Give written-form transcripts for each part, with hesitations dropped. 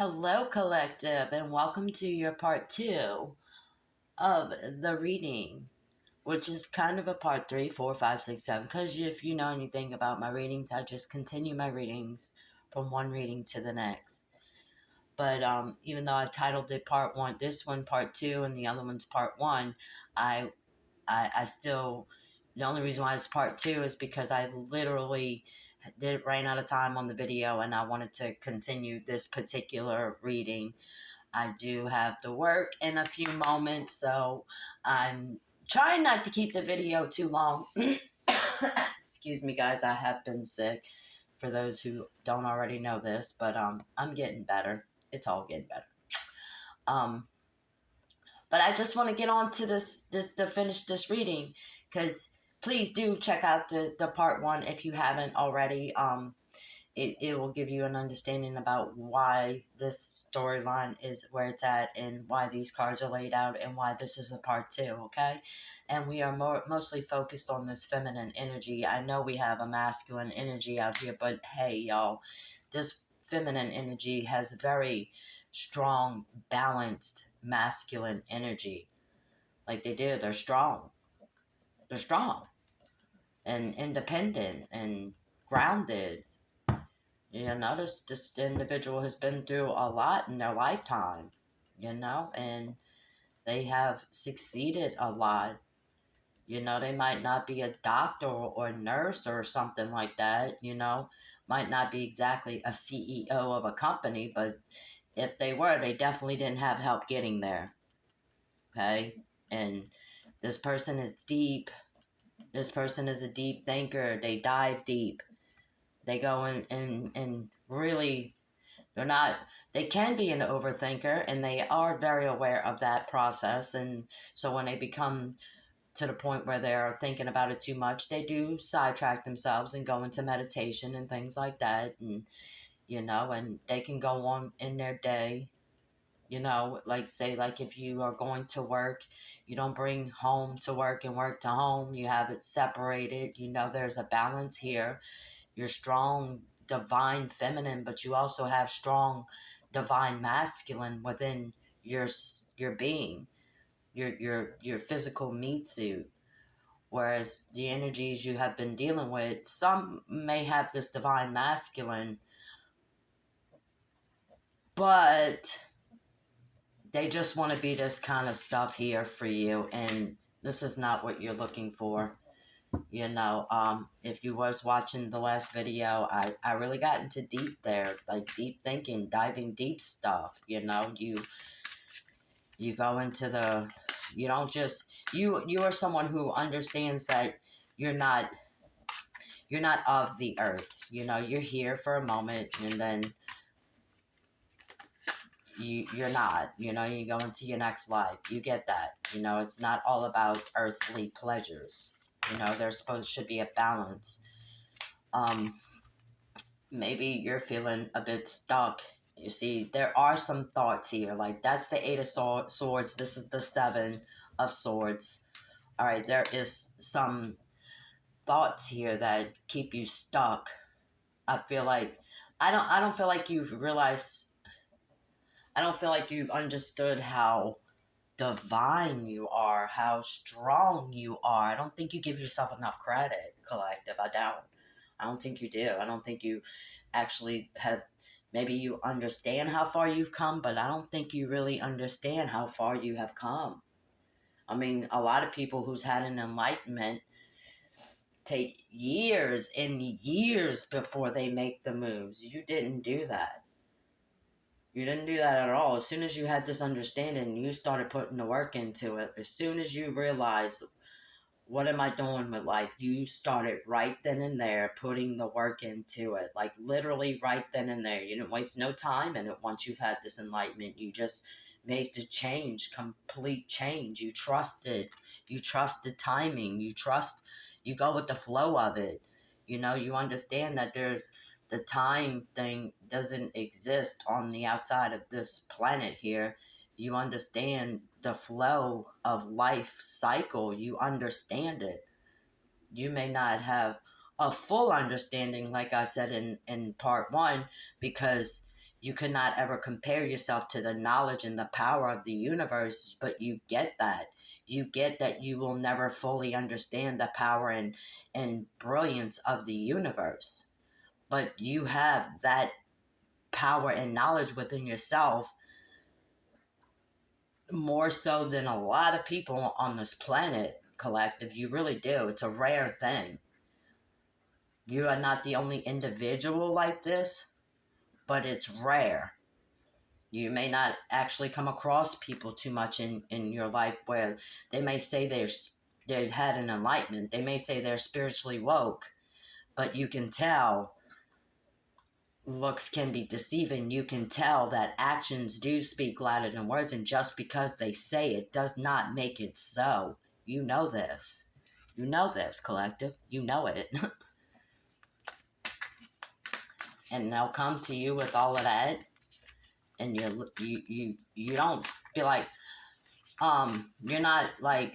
Hello, collective, and welcome to your part two of the reading, which is kind of a part three, four, five, six, seven. Because if you know anything about my readings, I just continue my readings from one reading to the next. But even though I titled it part one, this one part two, and the other one's part one, I, I still. The only reason why it's part two is because I literally did ran out of time on the video, and I wanted to continue this particular reading. I do have to work in a few moments, so I'm trying not to keep the video too long. Excuse me, guys, I have been sick, for those who don't already know this, but I'm getting better. It's all getting better. Um, but I just want to get on to this to finish this reading, because please do check out the part one if you haven't already. It will give you an understanding about why this storyline is where it's at and why these cards are laid out and why this is a part two, okay? And we are mostly focused on this feminine energy. I know we have a masculine energy out here, but hey, y'all, this feminine energy has very strong, balanced, masculine energy. Like they do, they're strong. They're strong and independent and grounded. You know, this individual has been through a lot in their lifetime, and they have succeeded a lot. They might not be a doctor or a nurse or something like that, might not be exactly a CEO of a company, but if they were, they definitely didn't have help getting there, okay? And this person is deep. This person is a deep thinker. They dive deep. They go in and really. They're not, they can be an overthinker, and they are very aware of that process. And so when they become to the point where they're thinking about it too much, they do sidetrack themselves and go into meditation and things like that. And they can go on in their day, like say, like if you are going to work, you don't bring home to work and work to home. You have it separated. There's a balance here. You're strong, divine feminine, but you also have strong, divine masculine within your being, your physical meat suit. Whereas the energies you have been dealing with, some may have this divine masculine, but they just want to be this kind of stuff here for you, and this is not what you're looking for. If you was watching the last video, I really got into deep there, like deep thinking, diving deep stuff. You go into you don't just, you are someone who understands that you're not, you're not of the earth. You're here for a moment, and then you're not, you go into your next life. You get that. It's not all about earthly pleasures. Should be a balance. Maybe you're feeling a bit stuck. You see, there are some thoughts here. Like, that's the Eight of Swords. This is the Seven of Swords. All right, there is some thoughts here that keep you stuck. I feel like I don't feel like you've realized. I don't feel like you've understood how divine you are, how strong you are. I don't think you give yourself enough credit, collective. I don't think you do. I don't think you actually have. Maybe you understand how far you've come, but I don't think you really understand how far you have come. I mean, a lot of people who's had an enlightenment take years and years before they make the moves. You didn't do that. You didn't do that at all. As soon as you had this understanding, you started putting the work into it. As soon as you realized, what am I doing with life? You started right then and there putting the work into it. Like literally right then and there. You didn't waste no time in it once you've had this enlightenment. You just made the change, complete change. You trusted. You trusted timing. You go with the flow of it. You understand that the time thing doesn't exist on the outside of this planet here. You understand the flow of life cycle. You understand it. You may not have a full understanding, like I said in part one, because you could not ever compare yourself to the knowledge and the power of the universe, but you get that. You get that you will never fully understand the power and brilliance of the universe. But you have that power and knowledge within yourself more so than a lot of people on this planet, collective. You really do. It's a rare thing. You are not the only individual like this, but it's rare. You may not actually come across people too much in your life where they may say they've had an enlightenment. They may say they're spiritually woke, but you can tell looks can be deceiving. You can tell that actions do speak louder than words, and just because they say it does not make it so. You know this. You know this, collective. You know it. And they'll come to you with all of that, and you don't be like, you're not like,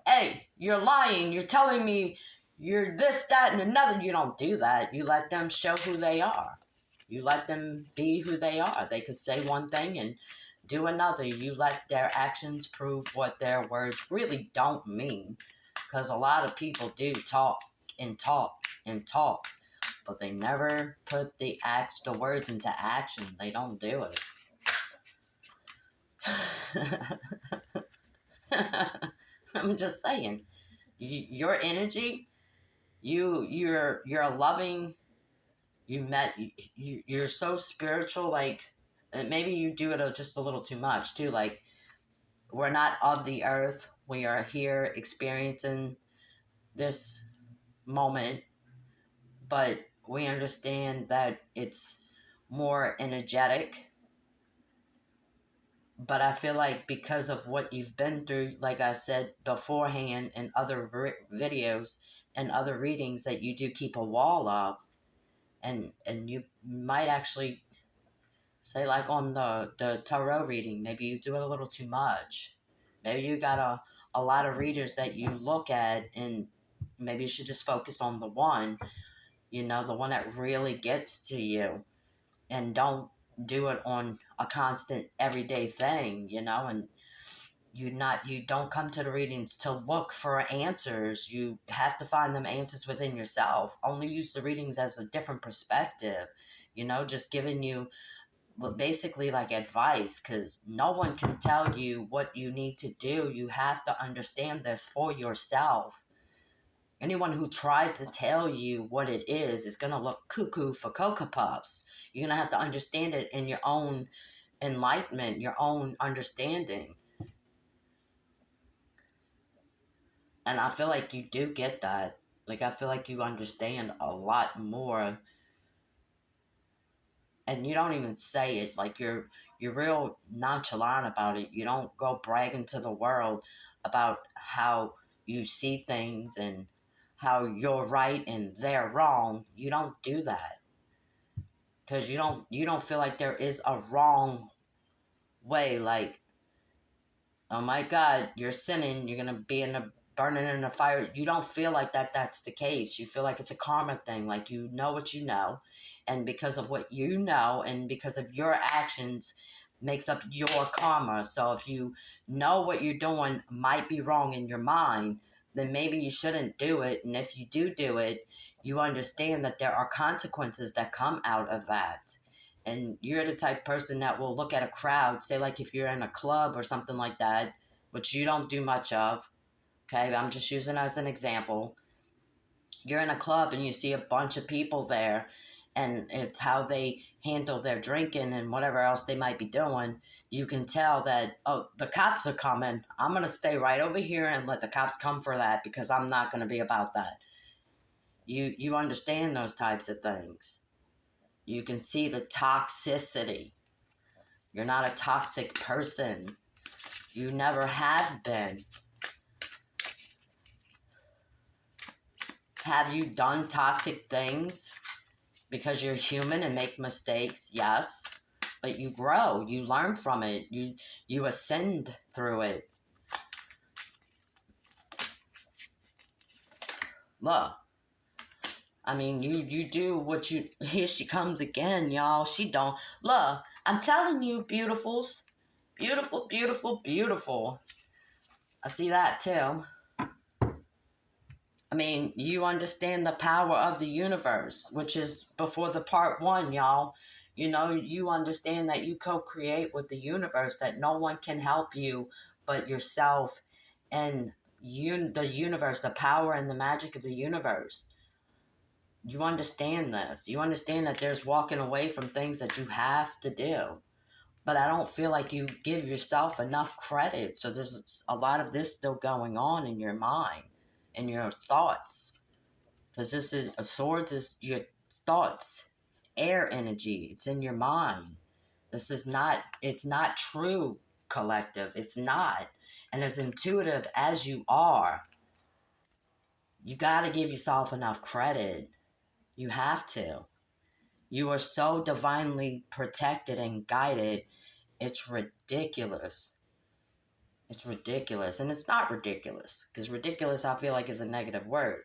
hey, you're lying. You're telling me you're this, that, and another. You don't do that. You let them show who they are. You let them be who they are. They could say one thing and do another. You let their actions prove what their words really don't mean. Because a lot of people do talk and talk and talk, but they never put the words into action. They don't do it. I'm just saying, your energy, you're a loving. You're so spiritual. Like maybe you do it just a little too much too. Like we're not of the earth. We are here experiencing this moment, but we understand that it's more energetic. But I feel like because of what you've been through, like I said beforehand in other videos and other readings, that you do keep a wall up, and you might actually say, like on the tarot reading, maybe you do it a little too much. Maybe you got a lot of readers that you look at, and maybe you should just focus on the one, the one that really gets to you, and don't do it on a constant everyday thing, and you don't come to the readings to look for answers. You have to find them answers within yourself. Only use the readings as a different perspective, just giving you basically like advice, because no one can tell you what you need to do. You have to understand this for yourself. Anyone who tries to tell you what it is going to look cuckoo for Cocoa Puffs. You're going to have to understand it in your own enlightenment, your own understanding. And I feel like you do get that. Like, I feel like you understand a lot more, and you don't even say it. Like, you're real nonchalant about it. You don't go bragging to the world about how you see things and how you're right and they're wrong. You don't do that, because you don't feel like there is a wrong way. Like, oh my God, you're sinning, you're gonna be burning in the fire. You don't feel like that's the case. You feel like it's a karma thing. Like, you know what you know, and because of what you know and because of your actions makes up your karma. So if you know what you're doing might be wrong in your mind, then maybe you shouldn't do it. And if you do it, you understand that there are consequences that come out of that. And you're the type of person that will look at a crowd, say like if you're in a club or something like that, which you don't do much of, okay? I'm just using as an example. You're in a club and you see a bunch of people there, and it's how they handle their drinking and whatever else they might be doing. You can tell that, oh, the cops are coming. I'm going to stay right over here and let the cops come for that, because I'm not going to be about that. You understand those types of things. You can see the toxicity. You're not a toxic person. You never have been. Have you done toxic things? Because you're human and make mistakes, yes. But you grow. You learn from it. You ascend through it. Look. I mean, you do what you. Here she comes again, y'all. She don't look. I'm telling you, beautifuls, beautiful, beautiful, beautiful. I see that too. I mean, you understand the power of the universe, which is before the part one, y'all. You know, you understand that you co-create with the universe, that no one can help you but yourself and the universe, the power and the magic of the universe. You understand this. You understand that there's walking away from things that you have to do. But I don't feel like you give yourself enough credit. So there's a lot of this still going on in your mind, in your thoughts. Because this is swords is your thoughts, air energy. It's in your mind. This is not. It's not true, collective. It's not. And as intuitive as you are, you got to give yourself enough credit. You have to. You are so divinely protected and guided. It's ridiculous. It's ridiculous, and it's not ridiculous because ridiculous I feel like is a negative word.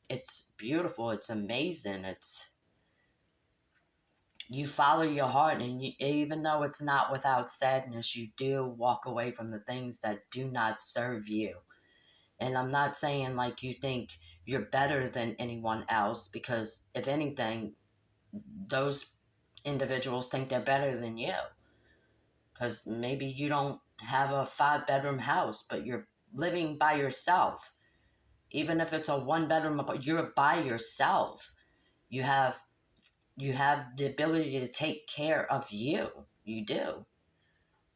It's beautiful. It's amazing. It's you follow your heart, and even though it's not without sadness, you do walk away from the things that do not serve you. And I'm not saying like you think you're better than anyone else, because if anything, those individuals think they're better than you. Because maybe you don't have a 5 bedroom house, but you're living by yourself. Even if it's a 1 bedroom, you're by yourself. You have you have the ability to take care of you. You do.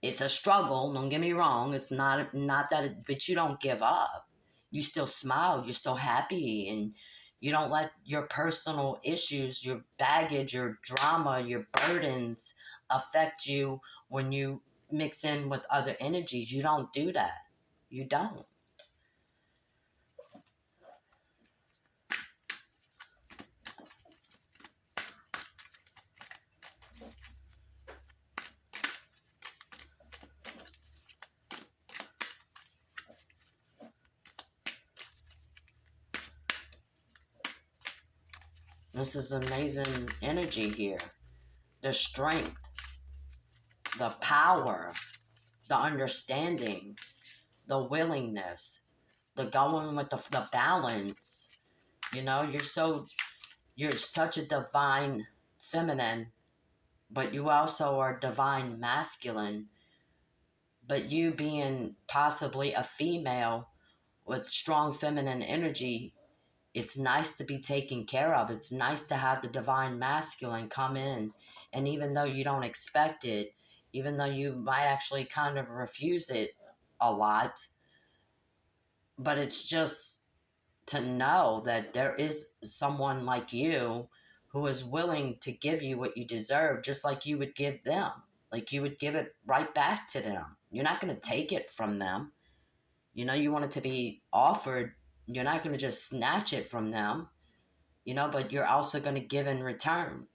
It's a struggle. Don't get me wrong. It's not that, but you don't give up. You still smile. You're still happy, and you don't let your personal issues, your baggage, your drama, your burdens affect you when you mix in with other energies. You don't do that. You don't. This is amazing energy here. The strength, the power, the understanding, the willingness, the going with the balance. You know, you're such a divine feminine, but you also are divine masculine. But you being possibly a female with strong feminine energy, it's nice to be taken care of. It's nice to have the divine masculine come in. And even though you don't expect it, even though you might actually kind of refuse it a lot, but it's just to know that there is someone like you who is willing to give you what you deserve, just like you would give them. Like you would give it right back to them. You're not going to take it from them. You know, you want it to be offered. You're not going to just snatch it from them, but you're also going to give in return.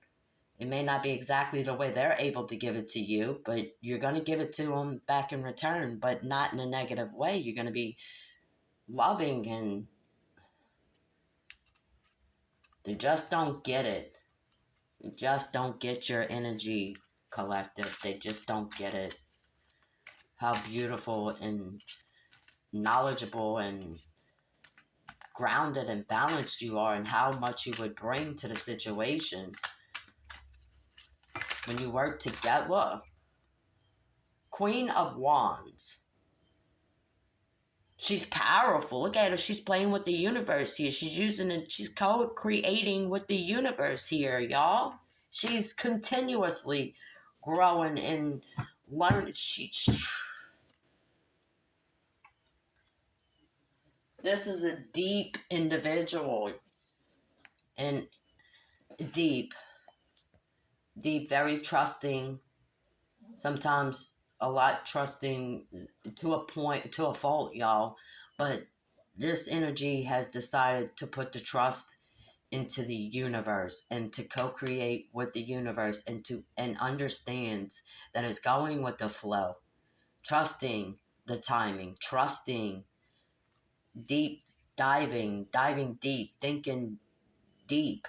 It may not be exactly the way they're able to give it to you, but you're going to give it to them back in return, but not in a negative way. You're going to be loving, and they just don't get it. They just don't get your energy, collective. They just don't get it. How beautiful and knowledgeable and grounded and balanced you are, and how much you would bring to the situation when you work together. Queen of Wands. She's powerful. Look at her. She's playing with the universe here. She's using it. She's co-creating with the universe here, y'all. She's continuously growing and learning. This is a deep individual, and deep, deep, very trusting. Sometimes a lot trusting to a point, to a fault, y'all. But this energy has decided to put the trust into the universe and to co-create with the universe, and understands that it's going with the flow, trusting the timing, trusting deep, diving deep, thinking Deep.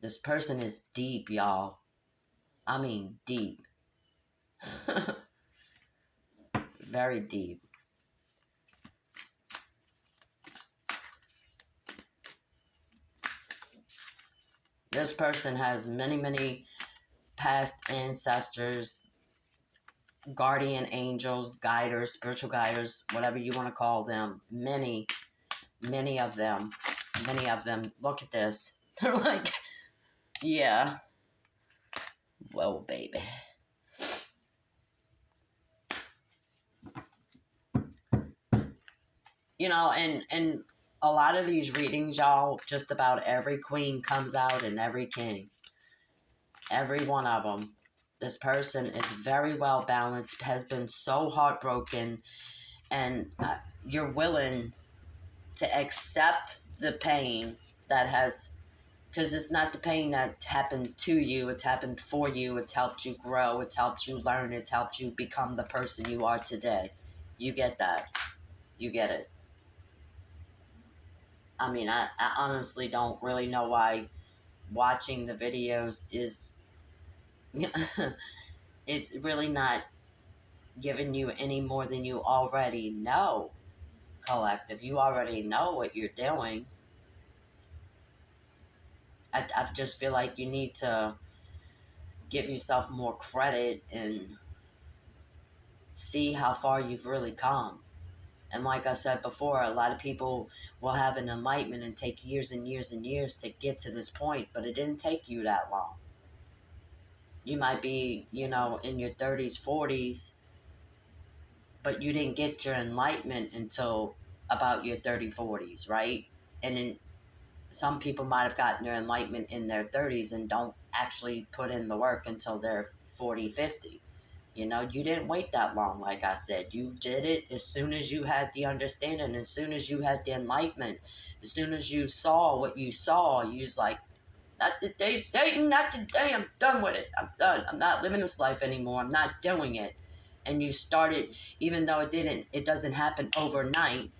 This person is deep, y'all. I mean, deep. Very deep. This person has many, many past ancestors, guardian angels, guiders, spiritual guiders, whatever you want to call them. Many, many of them. Many of them. Look at this. They're like, yeah. Whoa, baby. And a lot of these readings, y'all, just about every queen comes out and every king. Every one of them. This person is very well balanced, has been so heartbroken, and you're willing to accept the pain that has, because it's not the pain that happened to you, it's happened for you, it's helped you grow, it's helped you learn, it's helped you become the person you are today. You get that. You get it. I mean, I honestly don't really know why watching the videos is it's really not giving you any more than you already know, collective. You already know what you're doing. I just feel like you need to give yourself more credit and see how far you've really come. And like I said before, a lot of people will have an enlightenment and take years and years and years to get to this point, but it didn't take you that long. You might be, in your 30s, 40s, but you didn't get your enlightenment until about your 30s, 40s, right? And then some people might have gotten their enlightenment in their 30s and don't actually put in the work until they're 40, 50. You didn't wait that long, like I said. You did it as soon as you had the understanding, as soon as you had the enlightenment, as soon as you saw what you saw, you was like, not today, Satan, not today. I'm done with it. I'm done. I'm not living this life anymore. I'm not doing it. And you started, even though it doesn't happen overnight.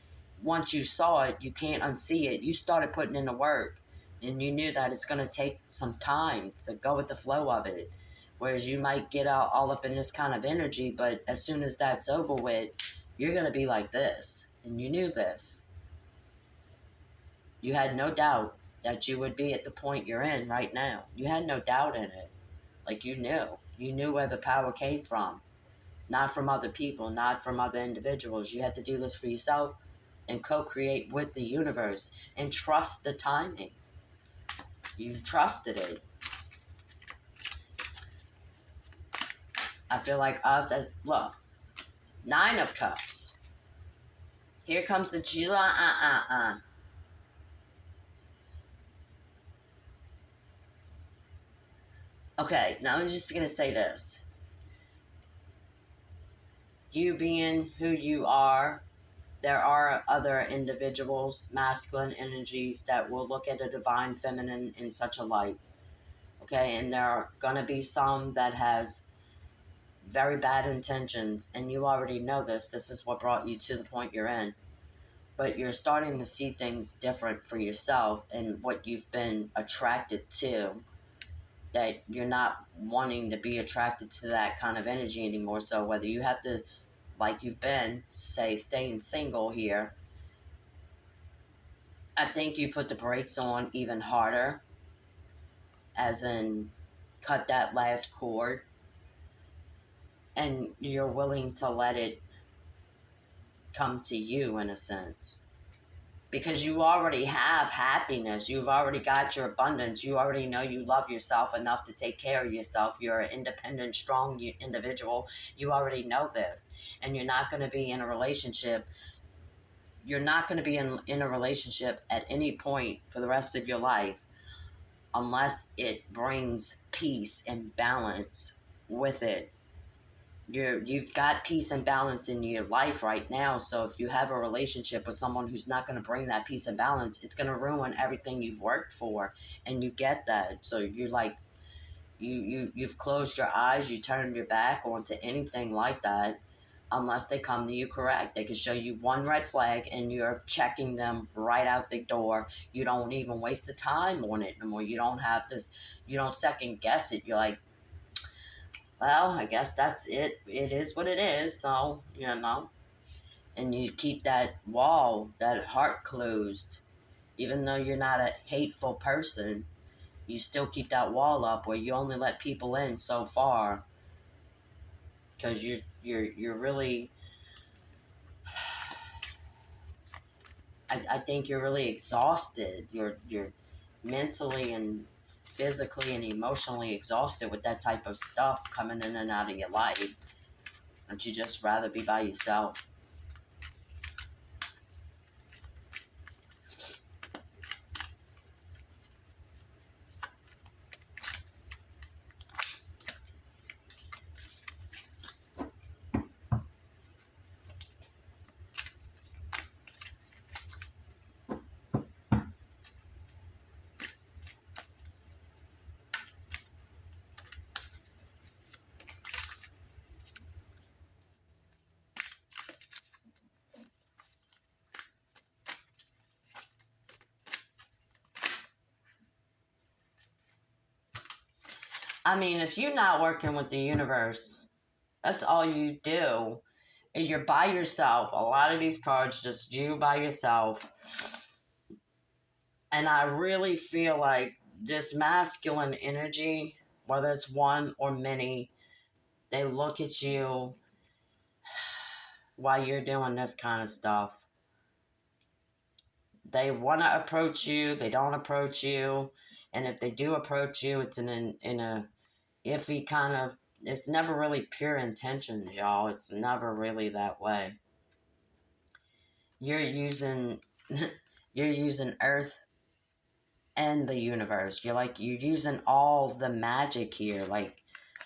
Once you saw it, you can't unsee it. You started putting in the work, and you knew that it's going to take some time to go with the flow of it. Whereas you might get out all up in this kind of energy, but as soon as that's over with, you're going to be like this. And you knew this. You had no doubt that you would be at the point you're in right now. You had no doubt in it. Like you knew. You knew where the power came from. Not from other people, not from other individuals. You had to do this for yourself and co-create with the universe and trust the timing. You trusted it. I feel like us as, look, 9 of Cups. Here comes the July, Okay, now I'm just going to say this. You being who you are, there are other individuals, masculine energies, that will look at a divine feminine in such a light. Okay, and there are going to be some that has very bad intentions, and you already know this. This is what brought you to the point you're in. But you're starting to see things different for yourself and what you've been attracted to, that you're not wanting to be attracted to that kind of energy anymore. So whether you have to, like you've been, say, staying single here, I think you put the brakes on even harder, as in cut that last cord, and you're willing to let it come to you in a sense. Because you already have happiness. You've already got your abundance. You already know you love yourself enough to take care of yourself. You're an independent, strong individual. You already know this. And you're not going to be in a relationship. You're not going to be in a relationship at any point for the rest of your life unless it brings peace and balance with it. You've got peace and balance in your life right now. So if you have a relationship with someone who's not going to bring that peace and balance, it's going to ruin everything you've worked for, and you get that. So you're like, you've closed your eyes, you turned your back onto anything like that. unless they come to you correct. They can show you one red flag and you're checking them right out the door. You don't even waste the time on it no more. You don't have to, you don't second guess it. You're like, well, I guess that's it. It is what it is. So, and you keep that wall, that heart closed. Even though you're not a hateful person, you still keep that wall up where you only let people in so far because you're really I think you're really exhausted. You're mentally and physically and emotionally exhausted with that type of stuff coming in and out of your life. And you just rather be by yourself. I mean, if you're not working with the universe, that's all you do. And you're by yourself. A lot of these cards, just you by yourself. And I really feel like this masculine energy, whether it's one or many, they look at you while you're doing this kind of stuff. They want to approach you, they don't approach you. And if they do approach you, it's in a iffy kind of, it's never really pure intentions, y'all. It's never really that way. You're using you're using earth and the universe. You're using all the magic here, like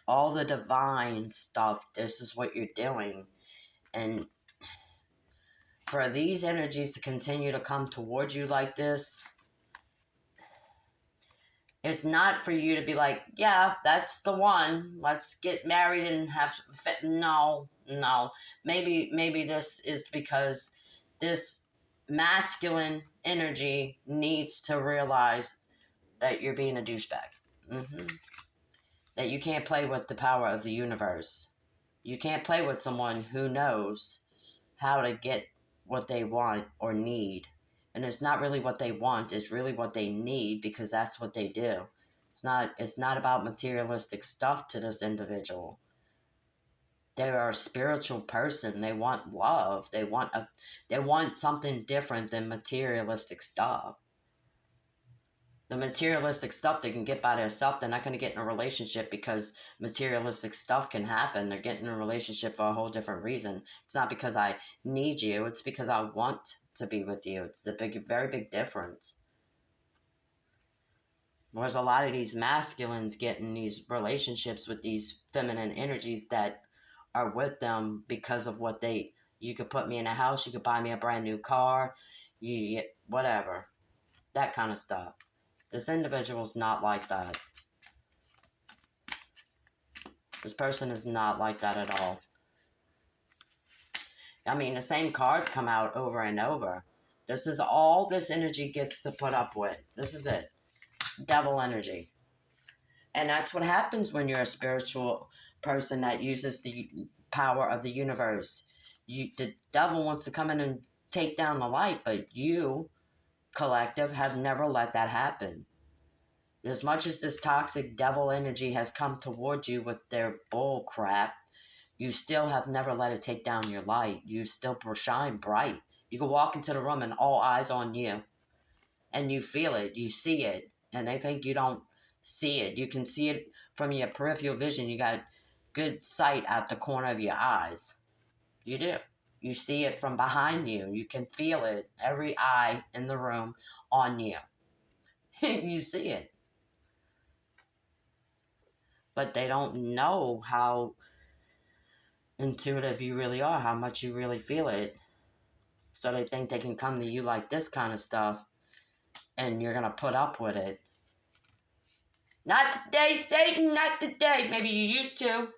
all the divine stuff. This is what you're doing. And for these energies to continue to come towards you like this, it's not for you to be like, yeah, that's the one. Let's get married and have no, no. Maybe this is because this masculine energy needs to realize that you're being a douchebag. That you can't play with the power of the universe. You can't play with someone who knows how to get what they want or need. And it's not really what they want, it's really what they need, because that's what they do. It's not about materialistic stuff to this individual. They are a spiritual person. They want love. They want something different than materialistic stuff. The materialistic stuff they can get by themselves. They're not going to get in a relationship because materialistic stuff can happen. They're getting in a relationship for a whole different reason. It's not because I need you. It's because I want to be with you. It's the very big difference. Whereas a lot of these masculines get in these relationships with these feminine energies that are with them because of what you could put me in a house, you could buy me a brand new car, whatever, that kind of stuff. This individual's not like that. This person is not like that at all. I mean, the same card come out over and over. This is all this energy gets to put up with. This is it. Devil energy. And that's what happens when you're a spiritual person that uses the power of the universe. The devil wants to come in and take down the light, but you, collective, have never let that happen. As much as this toxic devil energy has come towards you with their bull crap, you still have never let it take down your light. You still shine bright. You can walk into the room and all eyes on you. And you feel it. You see it. And they think you don't see it. You can see it from your peripheral vision. You got good sight out the corner of your eyes. You do. You see it from behind you. You can feel it. Every eye in the room on you. You see it. But they don't know how intuitive you really are, how much you really feel it. So they think they can come to you like this kind of stuff and you're going to put up with it. Not today, Satan, not today. Maybe you used to.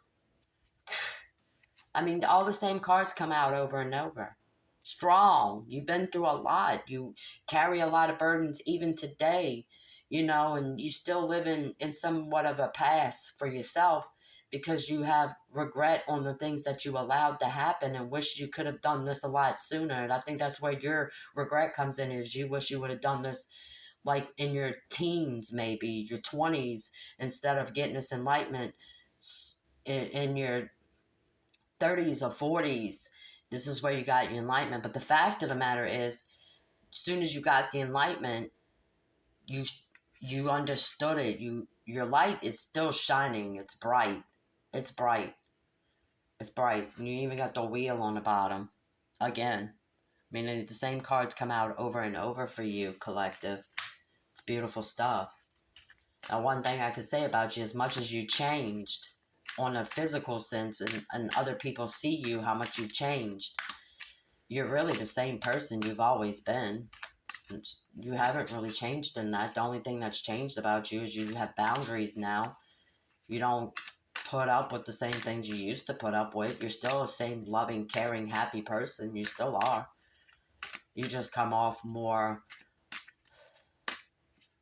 I mean, all the same cards come out over and over. Strong. You've been through a lot. You carry a lot of burdens even today, and you still live in somewhat of a past for yourself because you have regret on the things that you allowed to happen and wish you could have done this a lot sooner. And I think that's where your regret comes in, is you wish you would have done this like in your teens, maybe your 20s, instead of getting this enlightenment in your 30s or 40s. This is where you got your enlightenment. But the fact of the matter is, as soon as you got the enlightenment, you you understood it. Your light is still shining. It's bright. It's bright. It's bright. And you even got the wheel on the bottom. Again. Meaning the same cards come out over and over for you, collective. It's beautiful stuff. Now, one thing I could say about you, as much as you changed on a physical sense, and other people see you, how much you changed, you're really the same person you've always been. You haven't really changed in that. The only thing that's changed about you is you have boundaries now. You don't put up with the same things you used to put up with. You're still the same loving, caring, happy person. You still are. You just come off more,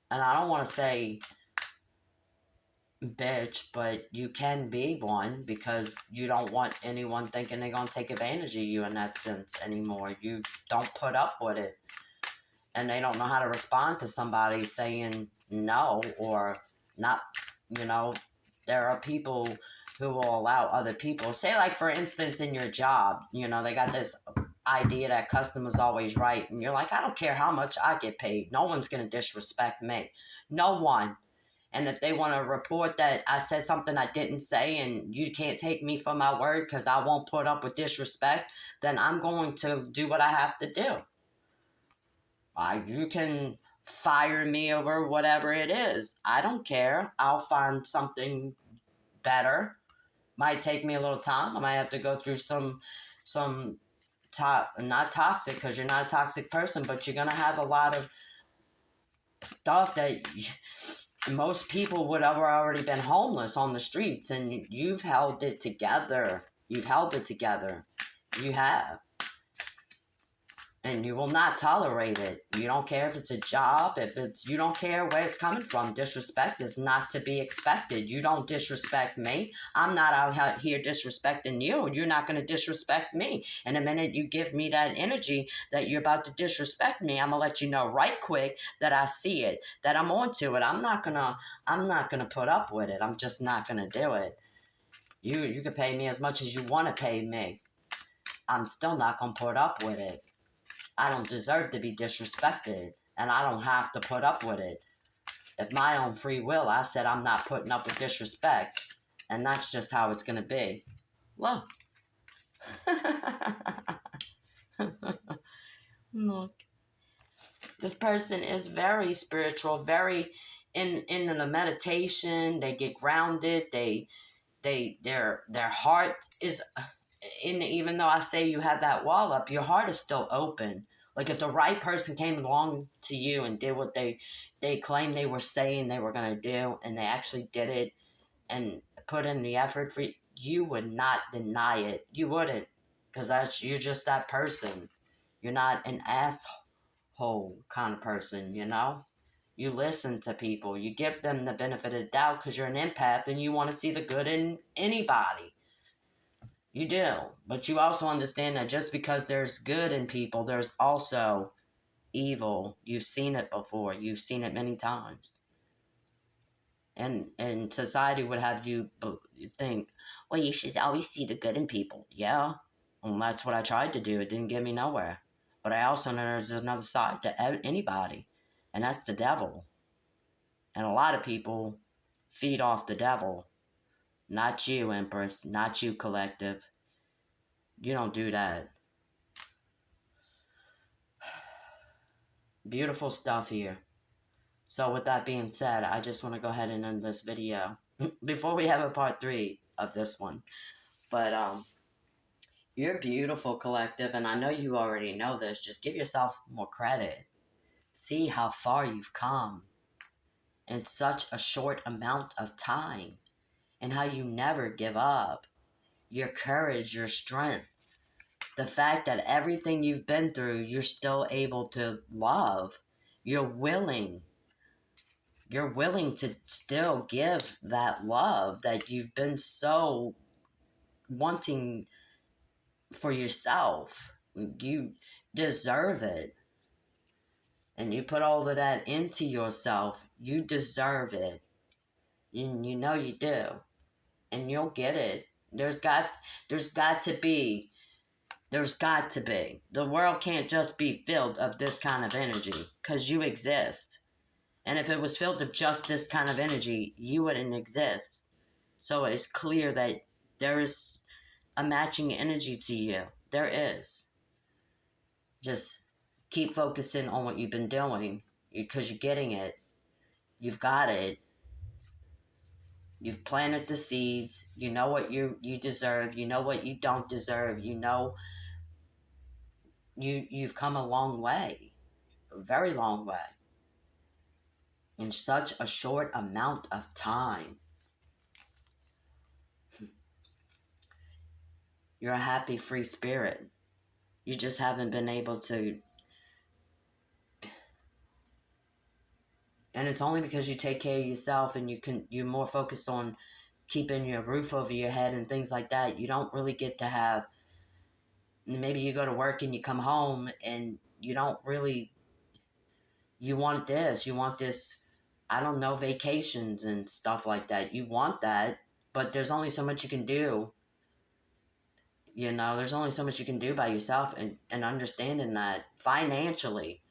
and I don't want to say bitch, but you can be one because you don't want anyone thinking they're going to take advantage of you in that sense anymore. You don't put up with it. And they don't know how to respond to somebody saying no or not. There are people who will allow other people, say, like, for instance, in your job, they got this idea that customer's always right. And you're like, I don't care how much I get paid. No one's going to disrespect me. No one. And if they want to report that I said something I didn't say and you can't take me for my word because I won't put up with disrespect, then I'm going to do what I have to do. You can fire me over whatever it is. I don't care. I'll find something better. Might take me a little time. I might have to go through some not toxic, because you're not a toxic person, but you're going to have a lot of stuff that most people would have already been homeless on the streets, and you've held it together. You've held it together. You have. And you will not tolerate it. You don't care if it's a job, you don't care where it's coming from. Disrespect is not to be expected. You don't disrespect me. I'm not out here disrespecting you. You're not going to disrespect me. And the minute you give me that energy that you're about to disrespect me, I'm going to let you know right quick that I see it, that I'm onto it. I'm not going to put up with it. I'm just not going to do it. You can pay me as much as you want to pay me. I'm still not going to put up with it. I don't deserve to be disrespected, and I don't have to put up with it. If my own free will, I said I'm not putting up with disrespect, and that's just how it's going to be. Look. Look. This person is very spiritual, very in a meditation. They get grounded. Their heart is, even though I say you have that wall up, your heart is still open. Like, if the right person came along to you and did what they claimed they were saying they were going to do, and they actually did it and put in the effort for you, you would not deny it. You wouldn't, because you're just that person. You're not an asshole kind of person, You listen to people. You give them the benefit of the doubt because you're an empath and you want to see the good in anybody. You do. But you also understand that just because there's good in people, there's also evil. You've seen it before. You've seen it many times. And society would have you think, well, you should always see the good in people. Yeah. Well, that's what I tried to do. It didn't get me nowhere. But I also know there's another side to anybody, and that's the devil. And a lot of people feed off the devil. Not you, Empress. Not you, Collective. You don't do that. Beautiful stuff here. So with that being said, I just want to go ahead and end this video before we have a part 3 of this one. But you're beautiful, Collective, and I know you already know this. Just give yourself more credit. See how far you've come in such a short amount of time, and how you never give up. your courage, your strength, the fact that everything you've been through, you're still able to love. You're willing. You're willing to still give that love that you've been so wanting for yourself. You deserve it. And you put all of that into yourself. You deserve it. And you know you do. And you'll get it. There's got to be. There's got to be. The world can't just be filled of this kind of energy because you exist. And if it was filled with just this kind of energy, you wouldn't exist. So it's clear that there is a matching energy to you. There is. Just keep focusing on what you've been doing because you're getting it. You've got it. You've planted the seeds. You know what you deserve. You know what you don't deserve. You know you've come a long way. A very long way. In such a short amount of time. You're a happy free spirit. You just haven't been able to, and it's only because you take care of yourself and you're more focused on keeping your roof over your head and things like that. You don't really get to have, maybe you go to work and you come home and you don't really, you want this, I don't know, vacations and stuff like that. You want that, but there's only so much you can do. There's only so much you can do by yourself, and understanding that financially,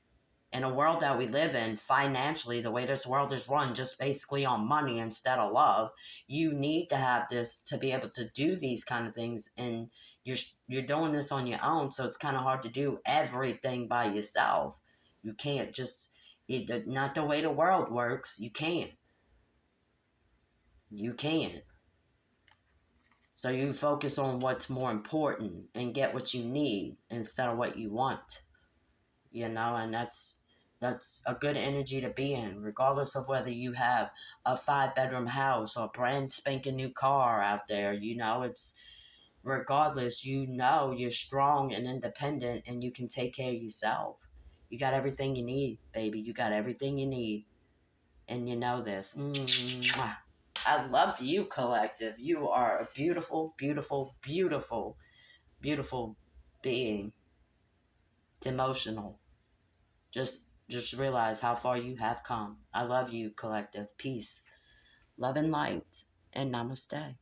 in a world that we live in, financially, the way this world is run, just basically on money instead of love, you need to have this to be able to do these kind of things, and you're doing this on your own, so it's kind of hard to do everything by yourself. You can't just, not the way the world works. You can't. You can't. So you focus on what's more important and get what you need instead of what you want. And that's a good energy to be in, regardless of whether you have a 5-bedroom house or a brand spanking new car out there. It's regardless, you're strong and independent and you can take care of yourself. You got everything you need, baby. You got everything you need. And you know this. Mwah. I love you, collective. You are a beautiful, beautiful, beautiful, beautiful being. It's emotional. Just realize how far you have come. I love you, collective. Peace, love, and light. And namaste.